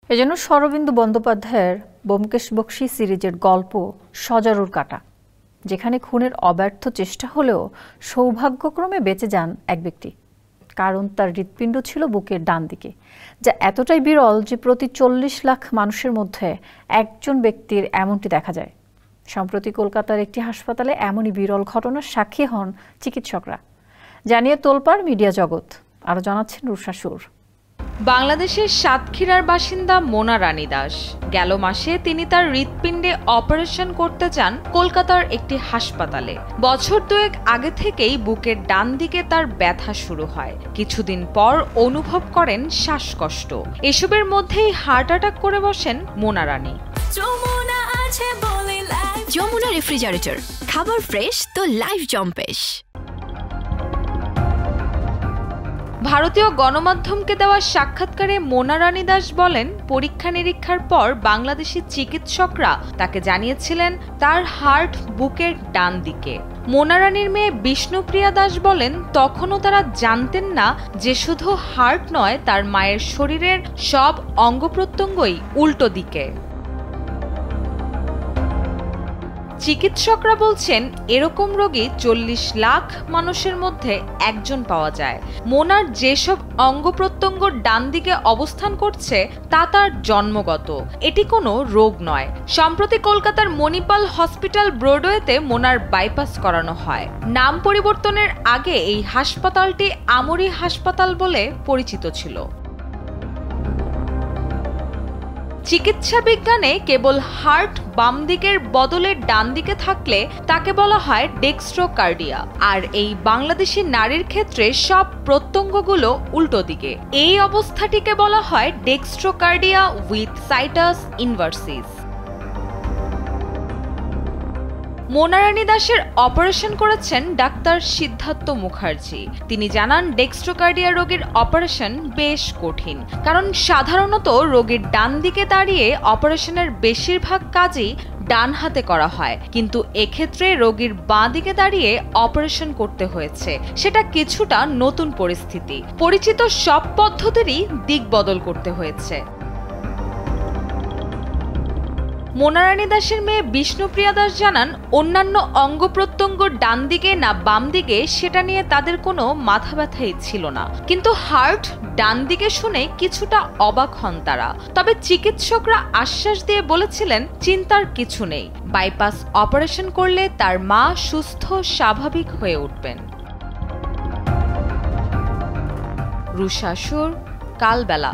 এজন্য শরদিন্দু বন্দ্যোপাধ্যায়ের ব্যোমকেশ বক্সী সিরিজের গল্প সজারুর কাঁটা, যেখানে খুনের অব্যর্থ চেষ্টা হলেও সৌভাগ্যক্রমে বেঁচে যান এক ব্যক্তি, কারণ তার হৃৎপিণ্ড ছিল বুকের ডান দিকে, যা এতটাই বিরল যে প্রতি ৪০ লাখ মানুষের মধ্যে একজন ব্যক্তির এমনটি দেখা যায়। সম্প্রতি কলকাতার একটি হাসপাতালে এমনই বিরল ঘটনার সাক্ষী হন চিকিৎসকরা। জানিয়ে তোলপাড় মিডিয়া জগৎ। আরও জানাচ্ছেন রুষা সুর। বাংলাদেশের সাতক্ষীরার বাসিন্দা মোনা রানী দাস। গেল মাসে তিনি তার হৃৎপিণ্ডে অপারেশন করতে চান কলকাতার একটি হাসপাতালে। বছর দুয়েক আগে থেকেই বুকের ডান দিকে তার ব্যথা শুরু হয়। কিছুদিন পর অনুভব করেন শ্বাসকষ্ট। এসবের মধ্যেই হার্ট অ্যাটাক করে বসেন মোনা রানী। যমুনা রেফ্রিজারেটর, খাবার ফ্রেশ তো লাইফ জম্পেশ। ভারতীয় গণমাধ্যমকে দেওয়া সাক্ষাৎকারে মোনা রানী দাস বলেন, পরীক্ষা নিরীক্ষার পর বাংলাদেশি চিকিৎসকরা তাকে জানিয়েছিলেন তার হার্ট বুকের ডান দিকে। মোনা রানীর মেয়ে বিষ্ণুপ্রিয়া দাস বলেন, তখনও তারা জানতেন না যে শুধু হার্ট নয়, তার মায়ের শরীরের সব অঙ্গ প্রত্যঙ্গই উল্টো দিকে। চিকিৎসকরা বলছেন, এরকম রোগী ৪০ লাখ মানুষের মধ্যে একজন পাওয়া যায়। মোনার যেসব অঙ্গ প্রত্যঙ্গ ডান দিকে অবস্থান করছে তা তার জন্মগত, এটি কোনো রোগ নয়। সম্প্রতি কলকাতার মণিপাল হসপিটাল ব্রডওয়েতে মোনার বাইপাস করানো হয়। নাম পরিবর্তনের আগে এই হাসপাতালটি আমরি হাসপাতাল বলে পরিচিত ছিল। চিকিৎসা বিজ্ঞানে কেবল হার্ট বাম দিকের বদলে ডান দিকে থাকলে তাকে বলা হয় ডেক্সট্রোকার্ডিয়া, আর এই বাংলাদেশি নারীর ক্ষেত্রে সব প্রত্যঙ্গগুলো উল্টো দিকে। এই অবস্থাটিকে বলা হয় ডেক্সট্রোকার্ডিয়া উইথ সাইটাস ইনভার্সিস। মোনা রানী দাসের অপারেশন করেছেন ডাক্তার সিদ্ধার্থ মুখার্জি। তিনি জানান, ডেক্সট্রোকার্ডিয়া রোগীর অপারেশন বেশ কঠিন, কারণ সাধারণত রোগীর ডান দিকে দাঁড়িয়ে অপারেশনের বেশিরভাগ কাজই ডান হাতে করা হয়, কিন্তু এক্ষেত্রে রোগীর বাঁ দিকে দাঁড়িয়ে অপারেশন করতে হয়েছে। সেটা কিছুটা নতুন পরিস্থিতি। পরিচিত সব পদ্ধতিরই দিক বদল করতে হয়েছে। মোনা রানী দাসের মেয়ে বিষ্ণুপ্রিয়া দাস জানান, অন্যান্য অঙ্গ প্রত্যঙ্গ ডান দিকে না বাম দিকে সেটা নিয়ে তাদের কোনো মাথা ব্যথাই ছিল না, কিন্তু হার্ট ডান দিকে শুনে কিছুটা অবাক হন তারা। তবে চিকিৎসকরা আশ্বাস দিয়ে বলেছিলেন, চিন্তার কিছু নেই, বাইপাস অপারেশন করলে তার মা সুস্থ স্বাভাবিক হয়ে উঠবেন। রুষা সুর, কালবেলা।